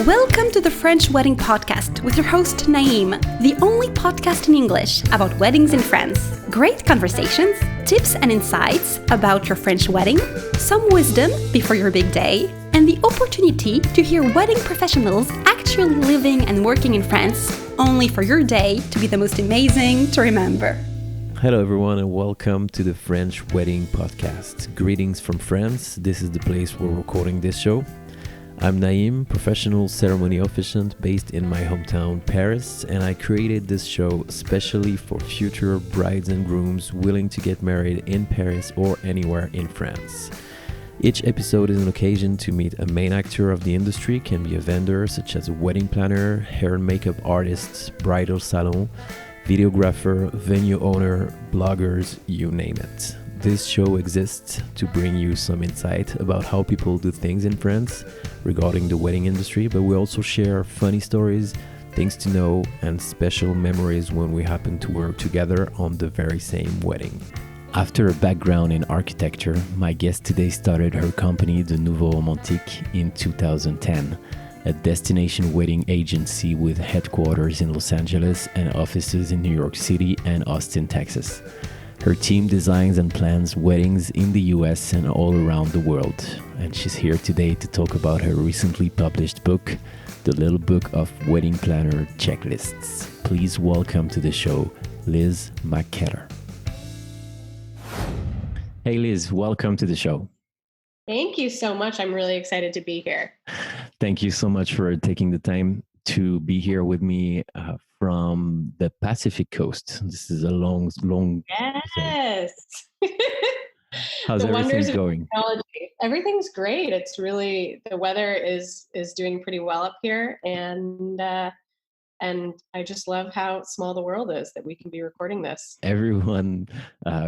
Welcome to the French Wedding Podcast with your host Naïm, the only podcast in English about weddings in France. Great conversations, tips and insights about your French wedding, some wisdom before your big day, and the opportunity to hear wedding professionals actually living and working in France, only for your day to be the most amazing to remember. Hello everyone and welcome to the French Wedding Podcast. Greetings from France. This is the place where we're recording this show. I'm Naïm, professional ceremony officiant based in my hometown Paris, and I created this show especially for future brides and grooms willing to get married in Paris or anywhere in France. Each episode is an occasion to meet a main actor of the industry, can be a vendor such as a wedding planner, hair and makeup artist, bridal salon, videographer, venue owner, bloggers, you name it. This show exists to bring you some insight about how people do things in France regarding the wedding industry, but we also share funny stories, things to know, and special memories when we happen to work together on the very same wedding. After a background in architecture, my guest today started her company, The Nouveau Romantique, in 2010. A destination wedding agency with headquarters in Los Angeles and offices in New York City and Austin, Texas. Her team designs and plans weddings in the US and all around the world. And she's here today to talk about her recently published book, The Little Book of Wedding Planner Checklists. Please welcome to the show, Liz McKellar. Hey Liz, welcome to the show. Thank you so much. I'm really excited to be here. Thank you so much for taking the time to be here with me from the Pacific Coast. This is a long. Yes. How's everything going? Technology. Everything's great. It's really, the weather is doing pretty well up here, and I just love how small the world is that we can be recording this. Everyone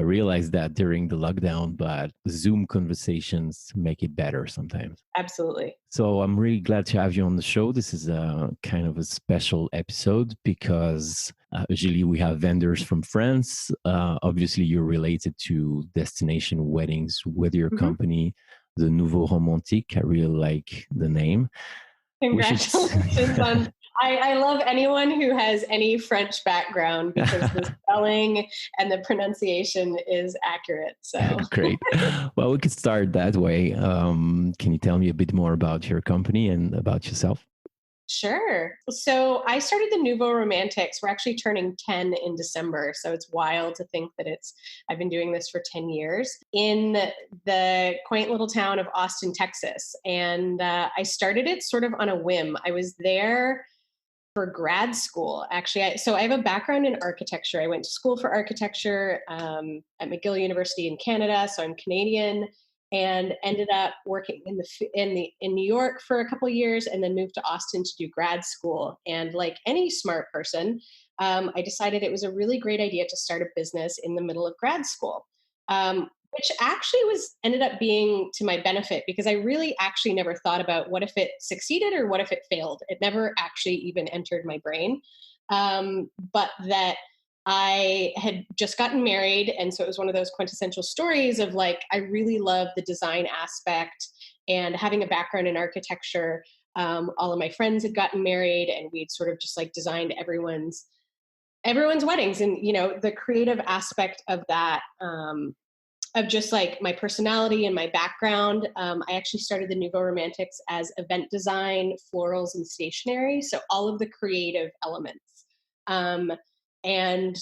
realized that during the lockdown, but Zoom conversations make it better sometimes. Absolutely. So I'm really glad to have you on the show. This is a kind of a special episode because usually we have vendors from France. Obviously, you're related to destination weddings with your company, The Nouveau Romantique. I really like the name. Congratulations on... I love anyone who has any French background because the spelling and the pronunciation is accurate. So great. Well, we could start that way. Can you tell me a bit more about your company and about yourself? Sure. So I started the Nouveau Romantiques. We're actually turning 10 in December. So it's wild to think that I've been doing this for 10 years in the quaint little town of Austin, Texas. And I started it sort of on a whim. I was there for grad school, actually. So I have a background in architecture. I went to school for architecture at McKellar University in Canada. So I'm Canadian, and ended up working in New York for a couple of years, and then moved to Austin to do grad school. And like any smart person, I decided it was a really great idea to start a business in the middle of grad school. Which actually ended up being to my benefit, because I really actually never thought about what if it succeeded or what if it failed. It never actually even entered my brain. But that I had just gotten married. And so it was one of those quintessential stories of like, I really love the design aspect, and having a background in architecture. All of my friends had gotten married, and we'd sort of just like designed everyone's weddings. And, you know, the creative aspect of that, of just like my personality and my background. I actually started the Nouveau Romantiques as event design, florals, and stationery. So all of the creative elements. And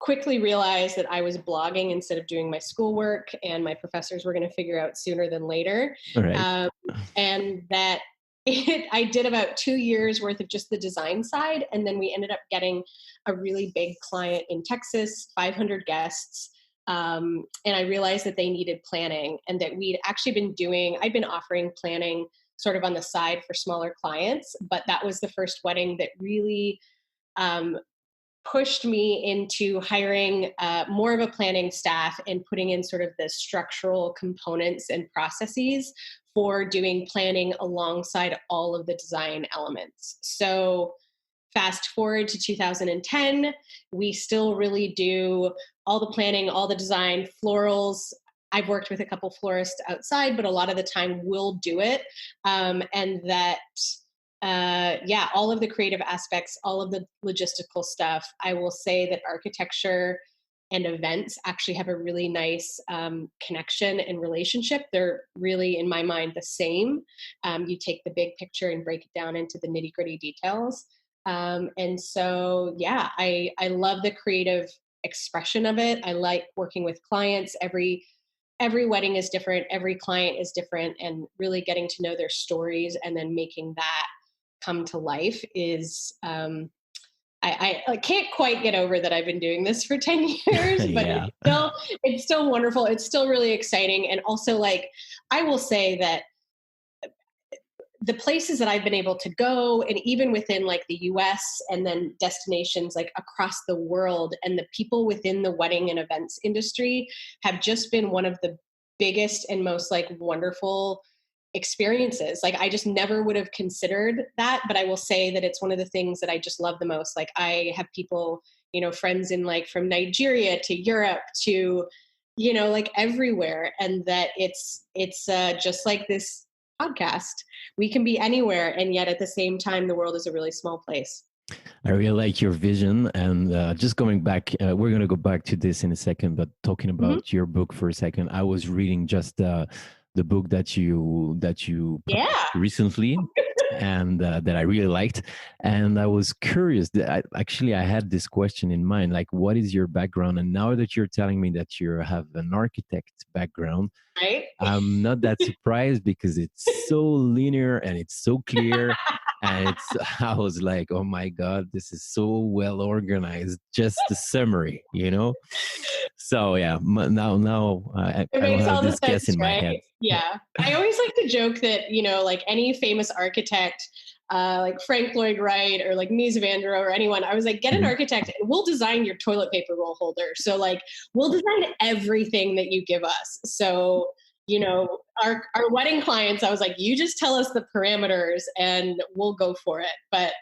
quickly realized that I was blogging instead of doing my schoolwork, and my professors were going to figure out sooner than later. Right. And that I did about 2 years worth of just the design side. And then we ended up getting a really big client in Texas, 500 guests. And I realized that they needed planning, and that I'd been offering planning sort of on the side for smaller clients, but that was the first wedding that really pushed me into hiring more of a planning staff and putting in sort of the structural components and processes for doing planning alongside all of the design elements. So fast forward to 2010, we still really do all the planning, all the design, florals. I've worked with a couple florists outside, but a lot of the time we'll do it. And that yeah, all of the creative aspects, all of the logistical stuff. I will say that architecture and events actually have a really nice connection and relationship. They're really, in my mind, the same. You take the big picture and break it down into the nitty gritty details. And so, yeah, I love the creative expression of it. I like working with clients. Every wedding is different. Every client is different, and really getting to know their stories and then making that come to life is, I can't quite get over that I've been doing this for 10 years, but Yeah. it's still wonderful. It's still really exciting. And also, like, I will say that the places that I've been able to go, and even within like the US and then destinations like across the world, and the people within the wedding and events industry have just been one of the biggest and most like wonderful experiences. Like, I just never would have considered that, but I will say that it's one of the things that I just love the most. Like, I have people, friends in like from Nigeria to Europe to, like everywhere. And that it's just like this podcast. We can be anywhere, and yet at the same time, the world is a really small place. I really like your vision. And just going back, we're going to go back to this in a second, but talking about your book for a second, I was reading just the book that you Yeah. recently, and that I really liked. And I was curious. I had this question in mind, like, what is your background? And now that you're telling me that you have an architect background, Right. I'm not that surprised because it's so linear and it's so clear. And I was like, oh my God, this is so well organized. Just the summary, So yeah, now I It don't makes have all the this guess sense, in my head. right? Yeah. I always like to joke that, like any famous architect, like Frank Lloyd Wright or like Mies van der Rohe or anyone, I was like, get an architect and we'll design your toilet paper roll holder. So like, we'll design everything that you give us. So, our wedding clients, I was like, you just tell us the parameters and we'll go for it. But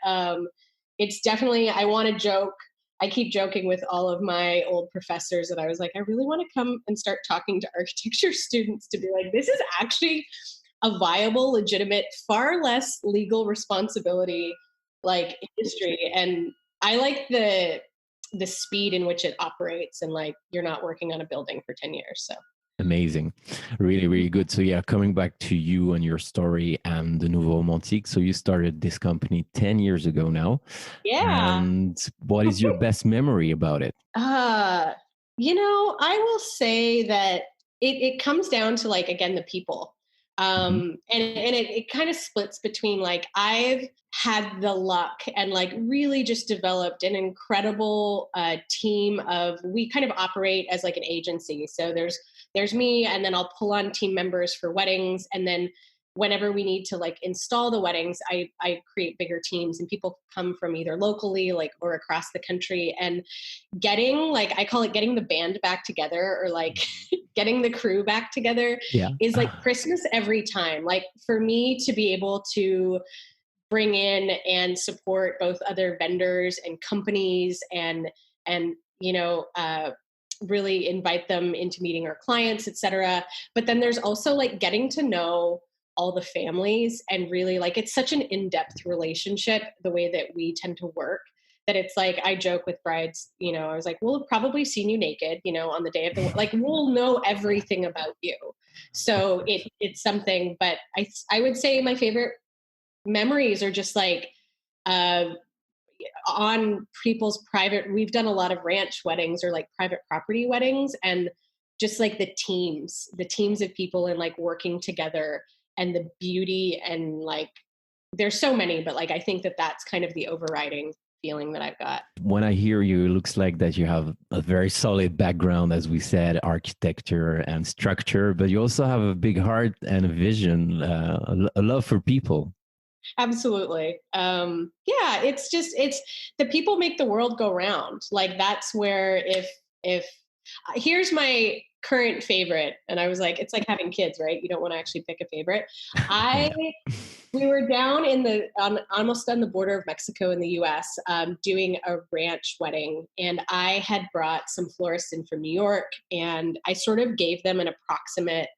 it's definitely, I keep joking with all of my old professors that I was like, I really want to come and start talking to architecture students to be like, this is actually a viable, legitimate, far less legal responsibility like industry. And I like the speed in which it operates, and like, you're not working on a building for 10 years. So Amazing. Really, really good. So yeah, coming back to you and your story and the Nouveau Romantique. So you started this company 10 years ago now. yeah. And what is your best memory about it? I will say that it comes down to like, again, the people. And it kind of splits between like, I've had the luck and like really just developed an incredible team of, we kind of operate as like an agency. So there's me, and then I'll pull on team members for weddings. And then whenever we need to like install the weddings, I create bigger teams, and people come from either locally, like, or across the country. And getting, like, I call it getting the band back together, or like getting the crew back together, Yeah. is like Christmas every time. Like, for me to be able to bring in and support both other vendors and companies, and really invite them into meeting our clients, etc. But then there's also like getting to know all the families, and really, like, it's such an in-depth relationship the way that we tend to work, that it's like, I joke with brides, I was like, we'll have probably seen you naked, on the day of the, like, we'll know everything about you. So it's something. But I would say my favorite memories are just like, on people's private, we've done a lot of ranch weddings or like private property weddings, and just like the teams of people, and like working together, and the beauty, and like, there's so many, but like, I think that that's kind of the overriding feeling that I've got. When I hear you, it looks like that you have a very solid background, as we said, architecture and structure, but you also have a big heart and a vision, a love for people. Absolutely. Yeah, it's the people make the world go round. Like, that's where, if here's my current favorite, and I was like, it's like having kids, right? You don't want to actually pick a favorite. Yeah. We were down almost on the border of Mexico and the US, doing a ranch wedding. And I had brought some florists in from New York, and I sort of gave them an approximate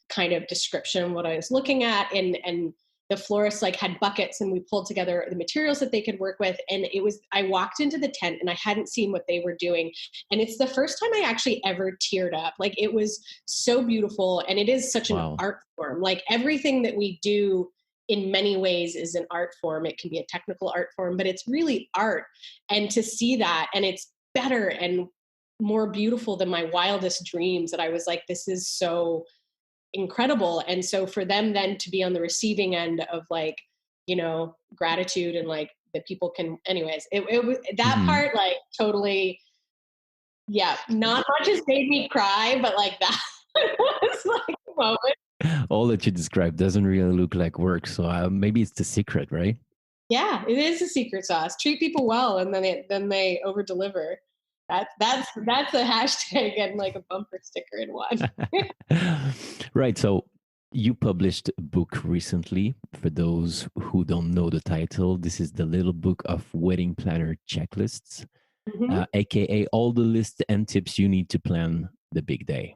kind of description of what I was looking at. And the florists like had buckets and we pulled together the materials that they could work with. And I walked into the tent and I hadn't seen what they were doing. And it's the first time I actually ever teared up. Like, it was so beautiful. And it is such an Wow. art form. Like, everything that we do in many ways is an art form. It can be a technical art form, but it's really art. And to see that, and it's better and more beautiful than my wildest dreams, that I was like, this is so incredible. And so for them then to be on the receiving end of like, gratitude, and like that people can, anyways, it was that part, like, totally, yeah, not much has made me cry, but like that was like a moment. All that you described doesn't really look like work. So maybe it's the secret, right? Yeah, it is a secret sauce. Treat people well, and then they over deliver. That's a hashtag and like a bumper sticker in one. Right. So you published a book recently. For those who don't know the title, this is the Little Book of Wedding Planner Checklists, aka all the lists and tips you need to plan the big day.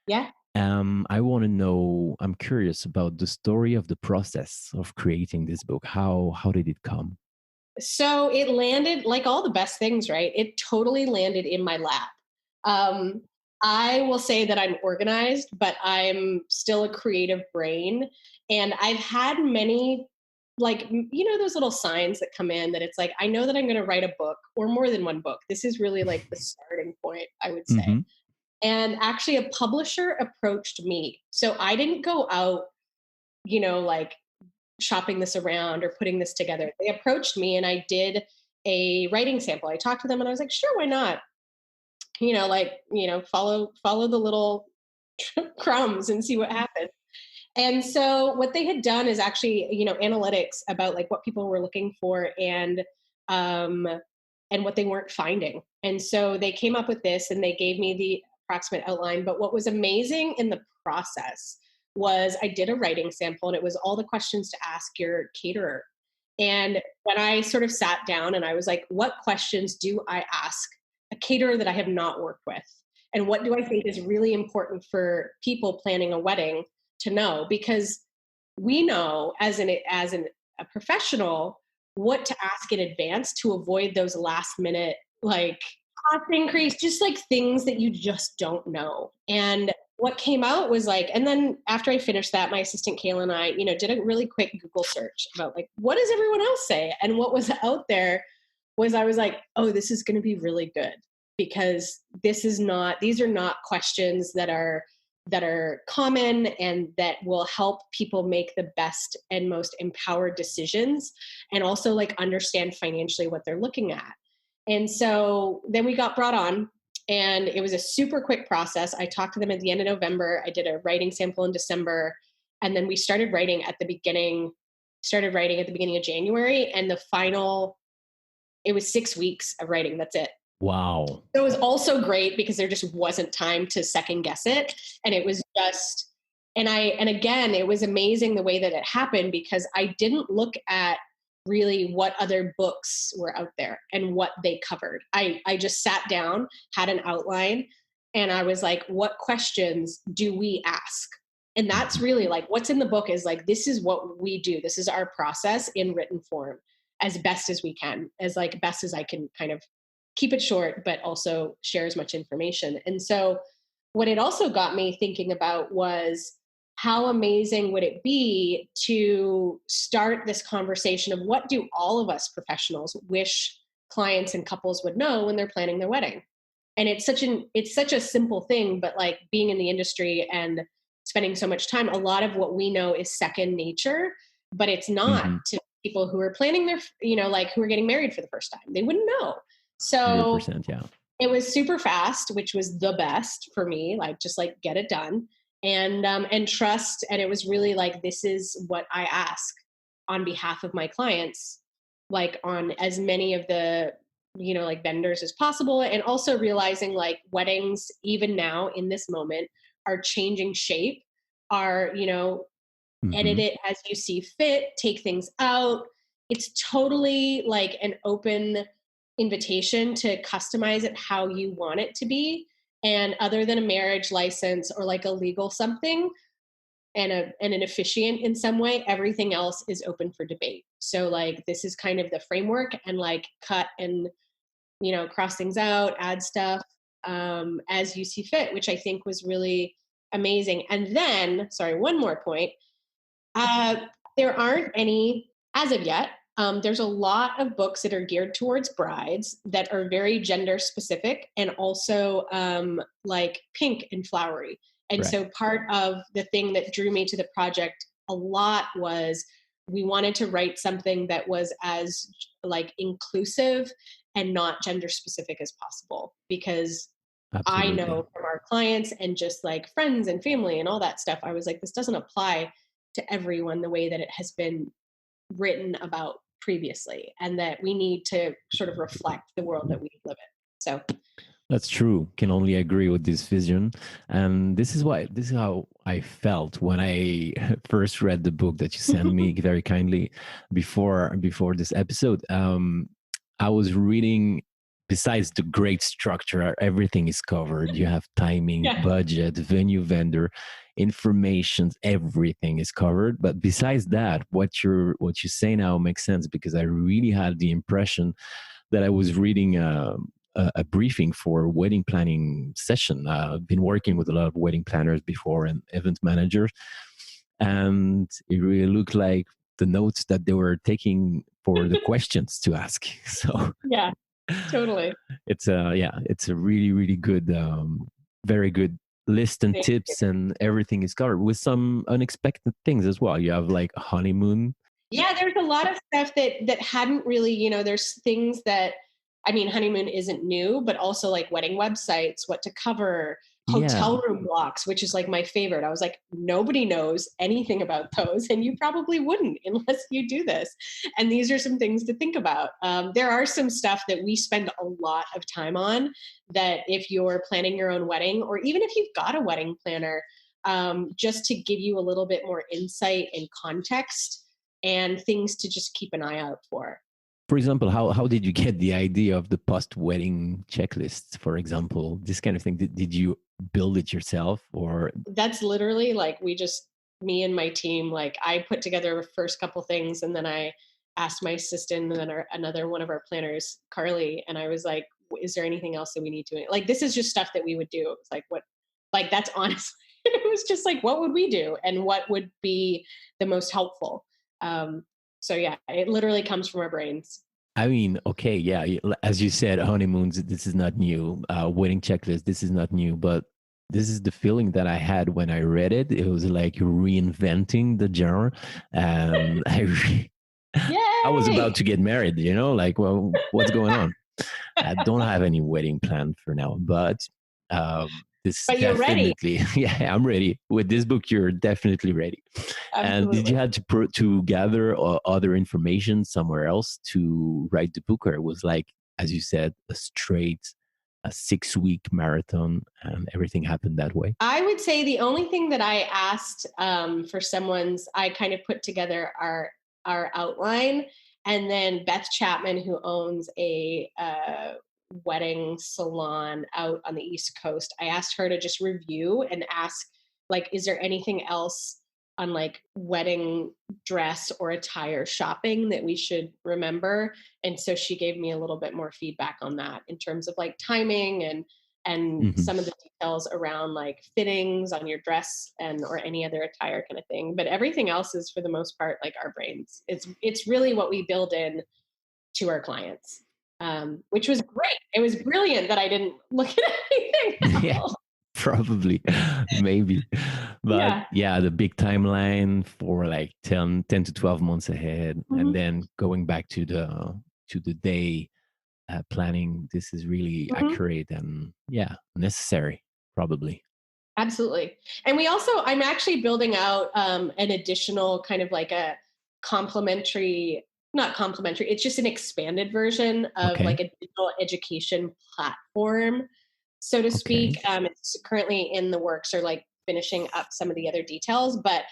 Yeah. I want to know, I'm curious about the story of the process of creating this book. How did it come? So it landed, like all the best things, right? It totally landed in my lap. I will say that I'm organized, but I'm still a creative brain. And I've had many, like, those little signs that come in that it's like, I know that I'm going to write a book, or more than one book. This is really like the starting point, I would say. And actually a publisher approached me. So I didn't go out, like shopping this around or putting this together. They approached me and I did a writing sample. I talked to them and I was like, sure, why not? Follow the little crumbs and see what happens. And so what they had done is actually, analytics about like what people were looking for and what they weren't finding. And so they came up with this and they gave me the approximate outline. But what was amazing in the process was I did a writing sample, and it was all the questions to ask your caterer. And when I sort of sat down and I was like, what questions do I ask a caterer that I have not worked with? And what do I think is really important for people planning a wedding to know? Because we know as a professional what to ask in advance to avoid those last minute, like, cost increase, just like things that you just don't know. And what came out was like, and then after I finished that, my assistant Kayla and I, did a really quick Google search about like, what does everyone else say? And what was out there was, I was like, oh, this is going to be really good, because these are not questions that are common and that will help people make the best and most empowered decisions, and also like understand financially what they're looking at. And so then we got brought on, and it was a super quick process. I talked to them at the end of November. I did a writing sample in December, and then we started writing at the beginning of January, and it was 6 weeks of writing. That's it. Wow. It was also great because there just wasn't time to second guess it. And it was just, and again, it was amazing the way that it happened, because I didn't look at really what other books were out there and what they covered. I just sat down, had an outline, and I was like, what questions do we ask? And that's really like, what's in the book is like, this is what we do. This is our process in written form, as best as we can, as like best as I can kind of keep it short, but also share as much information. And so what it also got me thinking about was, how amazing would it be to start this conversation of what do all of us professionals wish clients and couples would know when they're planning their wedding? And it's such a simple thing, but like being in the industry and spending so much time, a lot of what we know is second nature, but it's not to people who are planning their, like who are getting married for the first time. They wouldn't know. So 100%, yeah. It was super fast, which was the best for me, like just like get it done and trust. And it was really like, this is what I ask on behalf of my clients, like on as many of the, like vendors as possible. And also realizing like weddings, even now in this moment, are changing shape, are, edit it as you see fit, take things out. It's totally like an open invitation to customize it how you want it to be. And other than a marriage license or like a legal something, and an officiant in some way, everything else is open for debate. So like this is kind of the framework, and like cut and cross things out, add stuff as you see fit, which I think was really amazing. And then, sorry, one more point. There aren't any as of yet. There's a lot of books that are geared towards brides that are very gender specific and also like pink and flowery. And Right. so part of the thing that drew me to the project a lot was we wanted to write something that was as like inclusive and not gender specific as possible, because I Absolutely. know from our clients and just like friends and family and all that stuff, I was like, this doesn't apply to everyone the way that it has been written about previously, and that we need to sort of reflect the world that we live in. So That's true. Can only agree with this vision. And this is how I felt when I first read the book that you sent me very kindly before this episode. I was reading, besides the great structure, everything is covered. You have timing, yeah, budget, venue, vendor, information, everything is covered. But besides that, what you say now makes sense, because I really had the impression that I was reading a briefing for a wedding planning session. I've been working with a lot of wedding planners before and event managers, and it really looked like the notes that they were taking for the questions to ask. So yeah, totally. it's a really really good, very good list and Thank you. tips, and everything is covered with some unexpected things as well. You have like a honeymoon. Yeah, there's a lot of stuff that hadn't really, there's things that, I mean, honeymoon isn't new, but also like wedding websites, what to cover, Yeah. hotel room blocks, which is like my favorite. I was like, nobody knows anything about those, and you probably wouldn't unless you do this. And these are some things to think about. There are some stuff that we spend a lot of time on, that if you're planning your own wedding, or even if you've got a wedding planner, just to give you a little bit more insight and context and things to just keep an eye out for. For example, how did you get the idea of the post wedding checklists, for example, this kind of thing? Did you build it yourself, or? That's literally like me and my team, like I put together the first couple things, and then I asked my assistant and then another one of our planners, Carly, and I was like, is there anything else that we need to, like, this is just stuff that we would do. It was like, what, like, that's honestly, it was just like, what would we do and what would be the most helpful? So yeah, it literally comes from our brains. I mean, okay, yeah, as you said, honeymoons, this is not new. Wedding checklist, this is not new, but this is the feeling that I had when I read it. It was like reinventing the genre, and I was Yay! about to get married. Like, well, what's going on? I don't have any wedding plan for now, but this But you're ready. definitely, yeah, I'm ready. With this book, you're definitely ready. And did you Absolutely. have to gather other information somewhere else to write the book, or it was like, as you said, a 6-week marathon, and everything happened that way? I would say the only thing that I asked for I kind of put together our outline, and then Beth Chapman, who owns a wedding salon out on the East Coast, I asked her to just review and ask, like, is there anything else on like wedding dress or attire shopping that we should remember? And so she gave me a little bit more feedback on that in terms of like timing and Hmm. some of the details around like fittings on your dress and or any other attire kind of thing. But everything else is for the most part like our brains. It's really what we build in to our clients, which was great. It was brilliant that I didn't look at anything Yeah, else. probably, maybe. But Yeah. yeah, the big timeline for like 10 to 12 months ahead, and Mhm. then going back to the day, planning. This is really Mhm. accurate and, yeah, necessary, probably. Absolutely. And I'm actually building out an additional kind of like a complementary, not complementary, it's just an expanded version of like Okay. a digital education platform, so to speak. Okay. It's currently in the works, or like finishing up some of the other details. But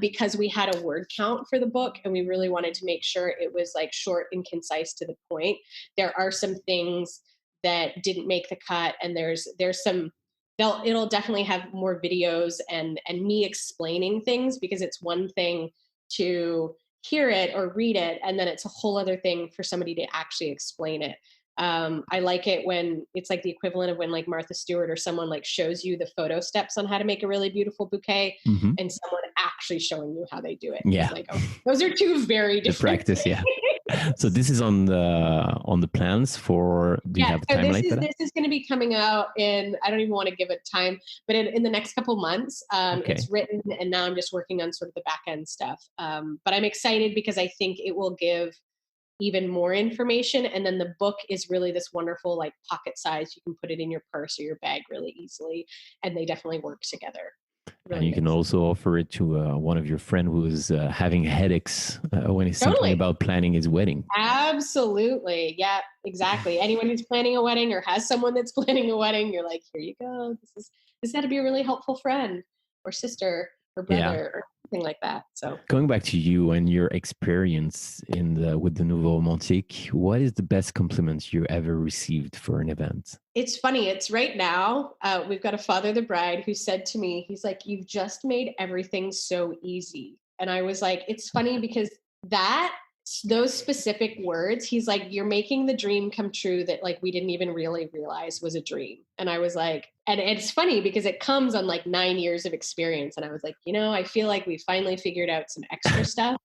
because we had a word count for the book and we really wanted to make sure it was like short and concise to the point, there are some things that didn't make the cut. And there's some it'll definitely have more videos and me explaining things, because it's one thing to hear it or read it, and then it's a whole other thing for somebody to actually explain it. I like it when it's like the equivalent of when like Martha Stewart or someone like shows you the photo steps on how to make a really beautiful bouquet, Hmm. and someone actually showing you how they do it. Yeah. It's like, oh, those are two very The different practice, yeah. things. So this is on the plans for. Do you Yeah, have a so timeline for that? this is going to be coming out in, I don't even want to give it time, but in the next couple months. Okay. It's written, and now I'm just working on sort of the back end stuff. But I'm excited because I think it will give even more information. And then the book is really this wonderful like pocket size. You can put it in your purse or your bag really easily, and they definitely work together. And Really you can nice. also offer it to one of your friend who is having headaches when he's thinking Totally. about planning his wedding. Absolutely. Yeah, exactly. Anyone who's planning a wedding or has someone that's planning a wedding, you're like, here you go. This had to be a really helpful friend or sister or Yeah. brother or something like that. So Going back to you and your experience with the Nouveau Romantique, what is the best compliment you ever received for an event? it's funny. It's right now. We've got a father, the bride, who said to me, he's like, you've just made everything so easy. And I was like, it's funny because those specific words, he's like, you're making the dream come true that like we didn't even really realize was a dream. And I was like, and it's funny because it comes on like 9 years of experience. And I was like, I feel like we finally figured out some extra stuff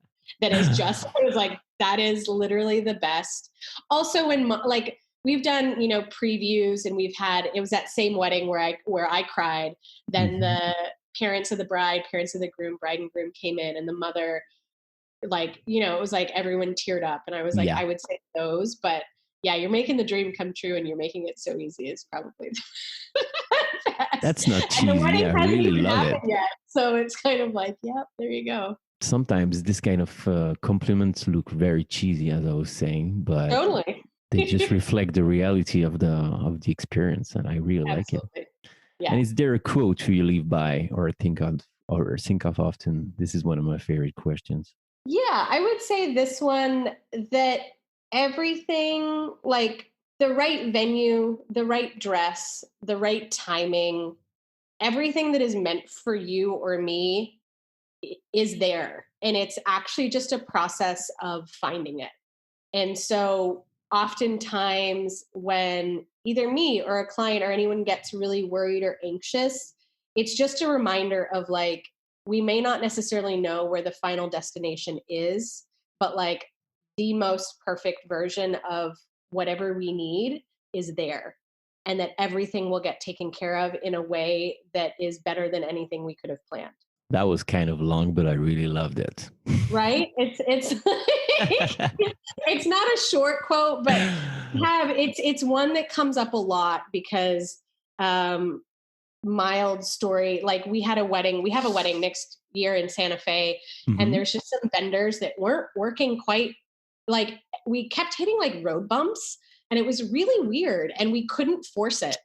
that is just, I was like, that is literally the best. Also, when like we've done, previews, and it was that same wedding where I cried. Then the parents of the bride, parents of the groom, bride and groom came in, and the mother, like, it was like everyone teared up, and I was like, Yeah. I would say those, but yeah, you're making the dream come true, and you're making it so easy is probably the best. That's not And cheesy. the wedding I hasn't really even love it. happened yet, so it's kind of like, yep, there you go. Sometimes this kind of compliments look very cheesy, as I was saying, but Totally. they just reflect the reality of the experience, and I really like it. Absolutely. Yeah. And is there a quote you live by or think of often? This is one of my favorite questions. Yeah, I would say this one, that everything, like the right venue, the right dress, the right timing, everything that is meant for you or me is there. And it's actually just a process of finding it. And so oftentimes when either me or a client or anyone gets really worried or anxious, it's just a reminder of like, we may not necessarily know where the final destination is, but like the most perfect version of whatever we need is there. And that everything will get taken care of in a way that is better than anything we could have planned. That was kind of long, but I really loved it. Right? It's it's not a short quote, but it's one that comes up a lot because mild story, like we have a wedding next year in Santa Fe, and there's just some vendors that weren't working quite, like we kept hitting like road bumps, and it was really weird, and we couldn't force it.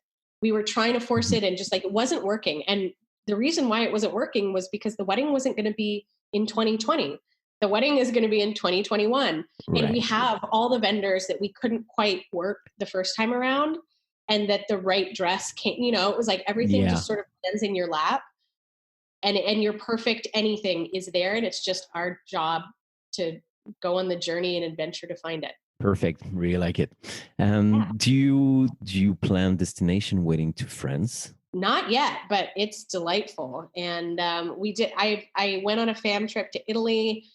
We were trying to force it, and just like it wasn't working. And the reason why it wasn't working was because the wedding wasn't going to be in 2020. The wedding is going to be in 2021. Right. And we have all the vendors that we couldn't quite work the first time around, and that the right dress came, it was like everything just sort of lands in your lap, and your perfect anything is there. And it's just our job to go on the journey and adventure to find it. Perfect. Really like it. Do you plan destination wedding to France? Not yet, but it's delightful. And we did. I went on a fam trip to Italy.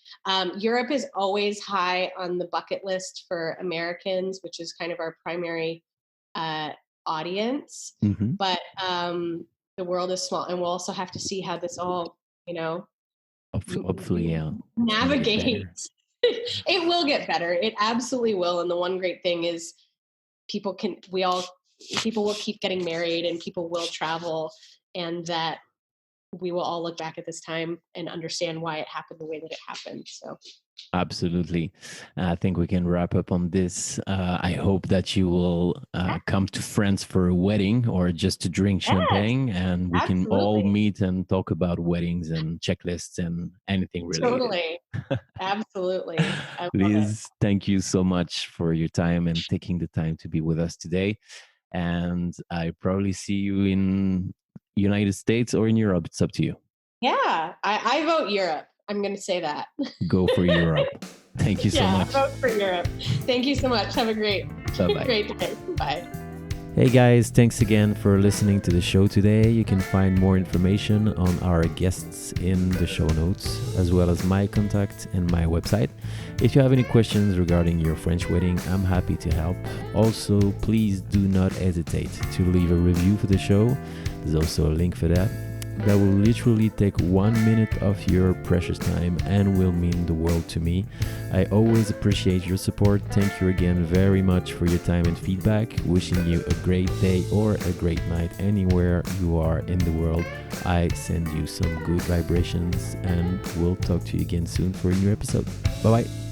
Europe is always high on the bucket list for Americans, which is kind of our primary audience. But the world is small, and we'll also have to see how this all, hopefully, yeah, navigates. It will get better. It absolutely will. And the one great thing is people will keep getting married, and people will travel, and that we will all look back at this time and understand why it happened the way that it happened. So absolutely. I think we can wrap up on this. I hope that you will come to France for a wedding or just to drink champagne, and we can all meet and talk about weddings and checklists and anything related. Totally. Absolutely. Liz, thank you so much for your time and taking the time to be with us today. and I probably see you in United States or in Europe. It's up to you. Yeah, I vote Europe. I'm going to say that. Go for Europe. Thank you so much. Vote for Europe. Thank you so much. Have a great day. Bye. Hey guys, thanks again for listening to the show today. You can find more information on our guests in the show notes, as well as my contact and my website. If you have any questions regarding your French wedding, I'm happy to help. Also, please do not hesitate to leave a review for the show. There's also a link for that. That will literally take 1 minute of your precious time and will mean the world to me. I always appreciate your support. Thank you again very much for your time and feedback. Wishing you a great day or a great night anywhere you are in the world. I send you some good vibrations and we'll talk to you again soon for a new episode. Bye bye.